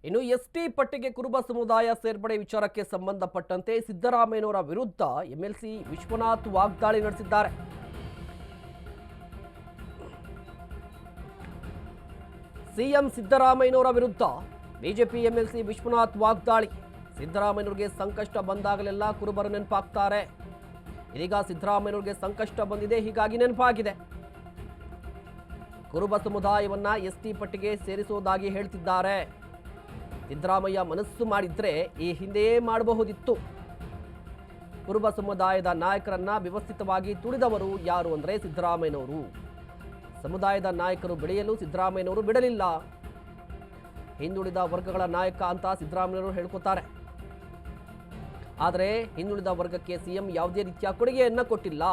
ಇನ್ನು ಎಸ್ಟಿ ಪಟ್ಟಿಗೆ ಕುರುಬ ಸಮುದಾಯ ಸೇರ್ಪಡೆ ವಿಚಾರಕ್ಕೆ ಸಂಬಂಧಪಟ್ಟಂತೆ ಸಿದ್ದರಾಮಯ್ಯನವರ ವಿರುದ್ಧ ಎಂಎಲ್ಸಿ ವಿಶ್ವನಾಥ್ ವಾಗ್ದಾಳಿ ನಡೆಸಿದ್ದಾರೆ. ಸಿಎಂ ಸಿದ್ದರಾಮಯ್ಯನವರ ವಿರುದ್ಧ ಬಿಜೆಪಿ ಎಂಎಲ್ಸಿ ವಿಶ್ವನಾಥ್ ವಾಗ್ದಾಳಿ. ಸಿದ್ದರಾಮಯ್ಯನವರಿಗೆ ಸಂಕಷ್ಟ ಬಂದಾಗಲೆಲ್ಲ ಕುರುಬರು ನೆನಪಾಗ್ತಾರೆ. ಇದೀಗ ಸಿದ್ದರಾಮಯ್ಯನವರಿಗೆ ಸಂಕಷ್ಟ ಬಂದಿದೆ, ಹೀಗಾಗಿ ನೆನಪಾಗಿದೆ. ಕುರುಬ ಸಮುದಾಯವನ್ನ ಎಸ್ಟಿ ಪಟ್ಟಿಗೆ ಸೇರಿಸುವುದಾಗಿ ಹೇಳ್ತಿದ್ದಾರೆ. ಸಿದ್ದರಾಮಯ್ಯ ಮನಸ್ಸು ಮಾಡಿದ್ರೆ ಈ ಹಿಂದೆಯೇ ಮಾಡಬಹುದಿತ್ತು. ಕುರುಬ ಸಮುದಾಯದ ನಾಯಕರನ್ನ ವ್ಯವಸ್ಥಿತವಾಗಿ ತುಳಿದವರು ಯಾರು ಅಂದ್ರೆ ಸಿದ್ದರಾಮಯ್ಯನವರು. ಸಮುದಾಯದ ನಾಯಕರು ಬೆಳೆಯಲು ಸಿದ್ದರಾಮಯ್ಯನವರು ಬಿಡಲಿಲ್ಲ. ಹಿಂದುಳಿದ ವರ್ಗಗಳ ನಾಯಕ ಅಂತ ಸಿದ್ದರಾಮಯ್ಯನವರು ಹೇಳ್ಕೊತಾರೆ. ಆದರೆ ಹಿಂದುಳಿದ ವರ್ಗಕ್ಕೆ ಸಿಎಂ ಯಾವುದೇ ರೀತಿಯ ಕೊಡುಗೆಯನ್ನ ಕೊಟ್ಟಿಲ್ಲ.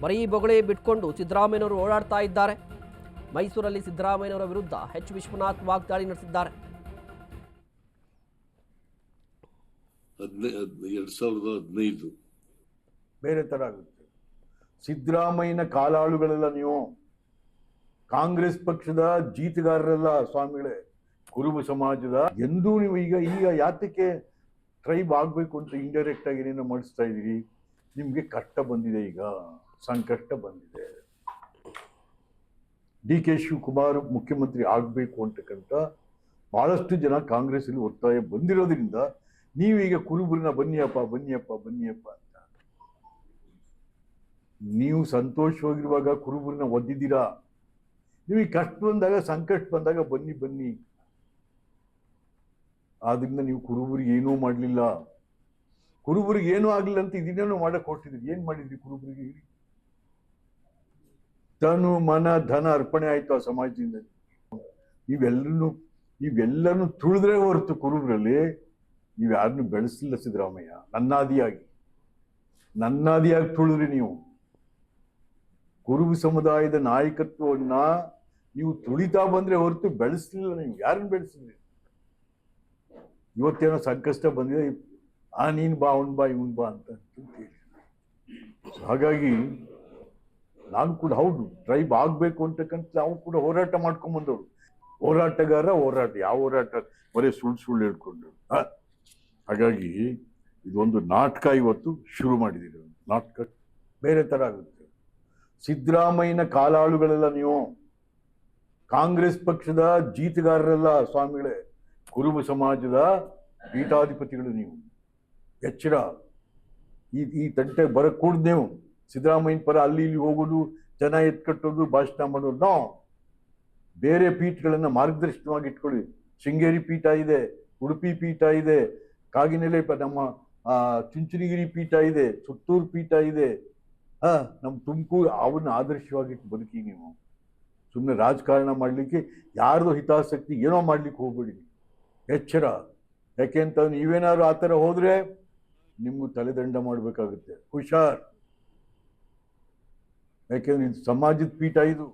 ಬರೀ ಬೊಗಳೆ ಬಿಟ್ಕೊಂಡು ಸಿದ್ದರಾಮಯ್ಯನವರು ಓಡಾಡ್ತಾ ಇದ್ದಾರೆ. ಮೈಸೂರಲ್ಲಿ ಸಿದ್ದರಾಮಯ್ಯನವರ ವಿರುದ್ಧ ಎಚ್ ವಿಶ್ವನಾಥ್ ವಾಗ್ದಾಳಿ ನಡೆಸಿದ್ದಾರೆ. 2015 ಬೇರೆ ತರ ಆಗುತ್ತೆ. ಸಿದ್ದರಾಮಯ್ಯನ ಕಾಲಾಳುಗಳೆಲ್ಲ ನೀವು, ಕಾಂಗ್ರೆಸ್ ಪಕ್ಷದ ಜೀತಗಾರರೆಲ್ಲ ಸ್ವಾಮಿಗಳೇ, ಕುರುಬ ಸಮಾಜದ ಎಂದೂ ನೀವು ಈಗ ಯಾತಕ್ಕೆ ಟ್ರೈಬ್ ಆಗಬೇಕು ಅಂತ ಇಂಡೈರೆಕ್ಟ್ ಆಗಿ ಏನೇನೋ ಮಾಡಿಸ್ತಾ ಇದ್ದೀರಿ. ನಿಮಗೆ ಕಷ್ಟ ಬಂದಿದೆ, ಈಗ ಸಂಕಷ್ಟ ಬಂದಿದೆ. DK ಶಿವಕುಮಾರ್ ಮುಖ್ಯಮಂತ್ರಿ ಆಗಬೇಕು ಅಂತಕ್ಕಂಥ ಬಹಳಷ್ಟು ಜನ ಕಾಂಗ್ರೆಸ್ಸಲ್ಲಿ ಒತ್ತಾಯ ಬಂದಿರೋದ್ರಿಂದ ನೀವೀಗ ಕುರುಬರನ್ನ ಬನ್ನಿಯಪ್ಪ ಬನ್ನಿಯಪ್ಪ ಬನ್ನಿಯಪ್ಪ ಅಂತ ನೀವು ಸಂತೋಷವಾಗಿರುವಾಗ ಕುರುಬರನ್ನ ಒದ್ದಿದ್ದೀರಾ. ನೀವು ಕಷ್ಟ ಬಂದಾಗ ಸಂಕಷ್ಟ ಬಂದಾಗ ಬನ್ನಿ ಬನ್ನಿ. ಆದ್ರಿಂದ ನೀವು ಕುರುಬರಿಗೆ ಏನೂ ಮಾಡಲಿಲ್ಲ. ಕುರುಬರಿಗೆ ಏನೂ ಆಗಲಿಲ್ಲ ಅಂತ ಇದನ್ನೇನೋ ಮಾಡಕ್ ಹೊರಟಿದ್ರಿ. ಏನ್ ಮಾಡಿದ್ರಿ ಕುರುಬರಿಗೆ? ತನು ಮನ ಧನ ಅರ್ಪಣೆ ಆಯ್ತು ಆ ಸಮಾಜದಿಂದ. ನೀವೆಲ್ಲರನ್ನು ತುಳಿದ್ರೆ ಹೊರತು ಕುರುಬರಲ್ಲಿ ನೀವು ಯಾರನ್ನು ಬೆಳೆಸಲಿಲ್ಲ. ಸಿದ್ದರಾಮಯ್ಯ ನನ್ನಾದಿಯಾಗಿ ತುಳಿದ್ರಿ ನೀವು. ಕುರುಬ ಸಮುದಾಯದ ನಾಯಕತ್ವವನ್ನ ನೀವು ತುಳಿತಾ ಬಂದ್ರೆ ಹೊರತು ಬೆಳೆಸಲಿಲ್ಲ. ನೀವು ಯಾರನ್ನು ಬೆಳೆಸಿದ್ರಿ? ಇವತ್ತೇನೋ ಸಂಕಷ್ಟ ಬಂದಿದೆ, ನೀನ್ ಬಾ ಅವನ್ ಬಾ ಇವನ್ ಬಾ ಅಂತ ಹೇಳಿ. ಹಾಗಾಗಿ ನಾನು ಕೂಡ ಹೌದು ಟ್ರೈಬ್ ಆಗ್ಬೇಕು ಅಂತಕ್ಕಂಥ ನಾವು ಕೂಡ ಹೋರಾಟ ಮಾಡ್ಕೊಂಡ್ ಬಂದವರು. ಹೋರಾಟ ಯಾವ ಹೋರಾಟ? ಬರೀ ಸುಳ್ಳು ಹೇಳ್ಕೊಂಡು. ಹಾಗಾಗಿ ಇದೊಂದು ನಾಟಕ ಇವತ್ತು ಶುರು ಮಾಡಿದ್ದೀರಿ. ನಾಟಕ ಬೇರೆ ತರ ಆಗುತ್ತೆ. ಸಿದ್ದರಾಮಯ್ಯನ ಕಾಲಾಳುಗಳೆಲ್ಲ ನೀವು, ಕಾಂಗ್ರೆಸ್ ಪಕ್ಷದ ಜೀತಗಾರರೆಲ್ಲ ಸ್ವಾಮಿಗಳೇ, ಕುರುಬ ಸಮಾಜದ ಪೀಠಾಧಿಪತಿಗಳು ನೀವು. ಎಚ್ಚರ. ಈ ತಂಟೆ ಬರಕ್ ಕೂಡ್ದು ನೀವು. ಸಿದ್ದರಾಮಯ್ಯನ ಪರ ಅಲ್ಲಿ ಇಲ್ಲಿ ಹೋಗೋದು, ಜನ ಎತ್ಕಟ್ಟೋದು, ಭಾಷಣ ಮಾಡೋದು. ನಾವು ಬೇರೆ ಪೀಠಗಳನ್ನ ಮಾರ್ಗದರ್ಶನವಾಗಿ ಇಟ್ಕೊಳ್ಳಿ. ಶೃಂಗೇರಿ ಪೀಠ ಇದೆ, ಉಡುಪಿ ಪೀಠ ಇದೆ, ಕಾಗಿನೆಲೆ ನಮ್ಮ ಚುಂಚನಗಿರಿ ಪೀಠ ಇದೆ, ಸುತ್ತೂರು ಪೀಠ ಇದೆ, ನಮ್ಮ ತುಮಕೂರು. ಅವನ್ನ ಆದರ್ಶವಾಗಿಟ್ಟು ಬದುಕಿ ನೀವು. ಸುಮ್ಮನೆ ರಾಜಕಾರಣ ಮಾಡಲಿಕ್ಕೆ ಯಾರ್ದು ಹಿತಾಸಕ್ತಿ ಏನೋ ಮಾಡ್ಲಿಕ್ಕೆ ಹೋಗ್ಬೇಡಿ. ಎಚ್ಚರ. ಯಾಕೆಂತ ನೀವೇನಾದ್ರು ಆ ಥರ ಹೋದ್ರೆ ನಿಮ್ಗೂ ತಲೆದಂಡ ಮಾಡಬೇಕಾಗುತ್ತೆ. ಹುಷಾರ್. ಯಾಕೆಂದ್ರೆ ಇದು ಸಮಾಜದ ಪೀಠ ಇದು.